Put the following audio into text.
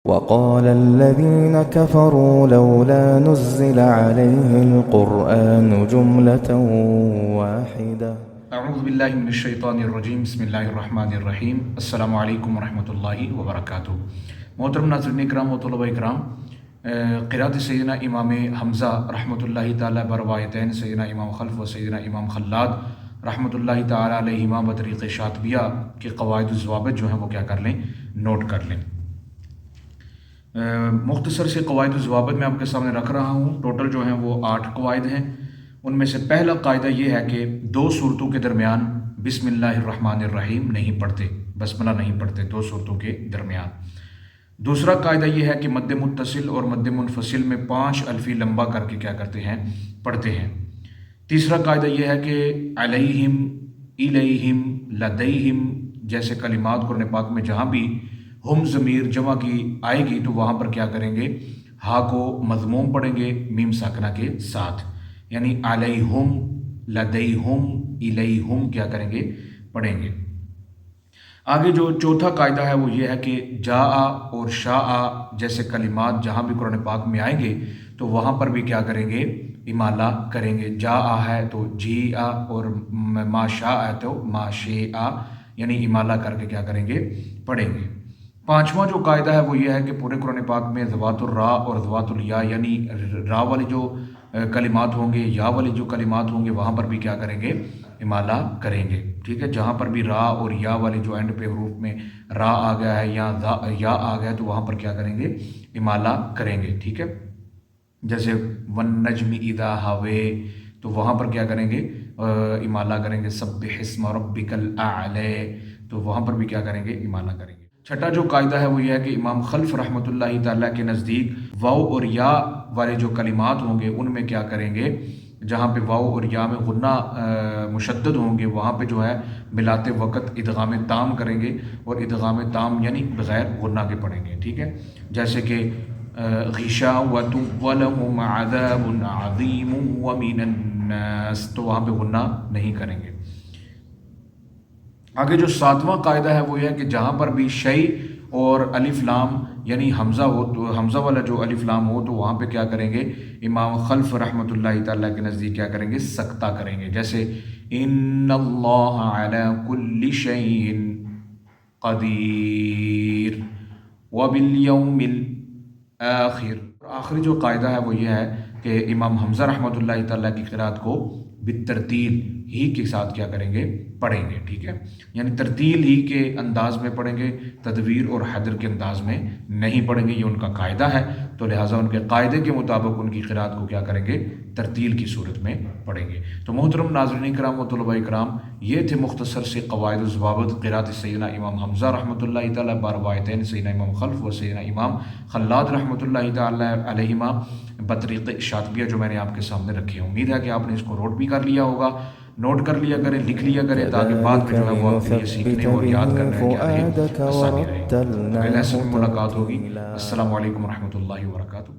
وقال الذين كفروا لولا نزل عليه القرآن جملة واحدة. اعوذ باللہ من الشیطان الرجیم، بسم اللہ الرحمن الرحیم۔ السلام علیکم ورحمۃ اللہ وبرکاتہ۔ محترم ناظرین اکرام و طلباء اکرام، قرأت سیدنا امام حمزہ رحمۃ اللہ تعالیٰ بروایتین سیدنا امام خلف و سیدنا امام خلاد رحمۃ اللہ تعالیٰ علیہما بطریق شاطبیہ کے قواعد و ضوابط جو ہیں وہ کیا کر لیں، نوٹ کر لیں۔ مختصر سے قواعد و ضوابط میں آپ کے سامنے رکھ رہا ہوں۔ ٹوٹل جو ہیں وہ 8 قواعد ہیں۔ ان میں سے پہلا قاعدہ یہ ہے کہ 2 صورتوں کے درمیان بسم اللہ الرحمن الرحیم نہیں پڑھتے، بسملہ نہیں پڑھتے 2 صورتوں کے درمیان۔ دوسرا قاعدہ یہ ہے کہ مد متصل اور مد منفصل میں 5 الفی لمبا کر کے کیا کرتے ہیں، پڑھتے ہیں۔ تیسرا قاعدہ یہ ہے کہ علیہم، الیہم، لدیہم جیسے کلمات قرآن پاک میں جہاں بھی ہم ضمیر جمع کی آئے گی تو وہاں پر کیا کریں گے، ہا کو مضموم پڑھیں گے میم ساکنہ کے ساتھ، یعنی علیہم، لدیہم، الیہم کیا کریں گے، پڑھیں گے۔ آگے جو چوتھا قاعدہ ہے وہ یہ ہے کہ جاء اور شاء جیسے کلمات جہاں بھی قرآن پاک میں آئیں گے تو وہاں پر بھی کیا کریں گے، امالہ کریں گے۔ جاء ہے تو جی اور ما شاء ہے تو ما شیء، یعنی امالہ کر کے کیا کریں گے، پڑھیں گے۔ پانچواں جو قاعدہ ہے وہ یہ ہے کہ پورے قرآن پاک میں ذوات الراء اور ذوات الیا، یعنی را والی جو کلمات ہوں گے، یا والی جو کلمات ہوں گے وہاں پر بھی کیا کریں گے، امالہ کریں گے۔ ٹھیک ہے، جہاں پر بھی را اور یا والی جو اینڈ پہ حروف میں را آ گیا ہے یا آ گیا ہے تو وہاں پر کیا کریں گے، امالہ کریں گے۔ ٹھیک ہے، جیسے والنجم اذا ہوے تو وہاں پر کیا کریں گے، امالہ کریں گے۔ سبح اسم ربک الاعلی تو وہاں پر بھی کیا کریں گے، امالہ کریں گے۔ چھٹا جو قاعدہ ہے وہ یہ ہے کہ امام خلف رحمۃ اللہ تعالیٰ کے نزدیک واو اور یا والے جو کلمات ہوں گے ان میں کیا کریں گے، جہاں پہ واو اور یا میں غنہ مشدد ہوں گے وہاں پہ جو ہے ملاتے وقت ادغام تام کریں گے، اور ادغام تام یعنی بغیر غنہ کے پڑھیں گے۔ ٹھیک ہے، جیسے کہ غشاوۃ ولہم عذاب عظیم ومن الناس تو وہاں پہ غنہ نہیں کریں گے۔ آگے جو 7واں قاعدہ ہے وہ یہ ہے کہ جہاں پر بھی شیء اور الف لام یعنی حمزہ ہو تو حمزہ والا جو الف لام ہو تو وہاں پہ کیا کریں گے، امام خلف رحمۃ اللہ تعالیٰ کے نزدیک کیا کریں گے، سکتہ کریں گے۔ جیسے ان اللہ علی کل شیء قدیر وبالیوم الآخر۔ آخری جو قاعدہ ہے وہ یہ ہے کہ امام حمزہ رحمۃ اللہ تعالیٰ کی قرأت کو بالترتیل ہی کے ساتھ کیا کریں گے، پڑھیں گے۔ ٹھیک ہے، یعنی ترتیل ہی کے انداز میں پڑھیں گے، تدویر اور حدر کے انداز میں نہیں پڑھیں گے، یہ ان کا قاعدہ ہے۔ تو لہٰذا ان کے قاعدے کے مطابق ان کی قرأت کو کیا کریں گے، ترتیل کی صورت میں پڑھیں گے۔ تو محترم ناظرین کرام و طلباء کرام، یہ تھے مختصر سے قواعد و ضوابط قرأت سیدنا امام حمزہ رحمۃ اللہ تعالیٰ بروایتین سیدنا امام خلف و سیدنا امام خلاد رحمۃ اللہ تعالیٰ علیہما بطریق شاطبیہ جو میں نے آپ کے سامنے رکھی ہے۔ امید ہے کہ آپ نے اس کو نوٹ بھی کر لیا ہوگا، نوٹ کر لیا کریں، لکھ لیا کریں تاکہ بعد میں جو ہے وہ آپ کے لیے سیکھنے اور یاد کرنے کے لیے آسانی رہے۔ اگلے لیسن میں ملاقات ہوگی۔ السلام علیکم ورحمۃ اللہ وبرکاتہ۔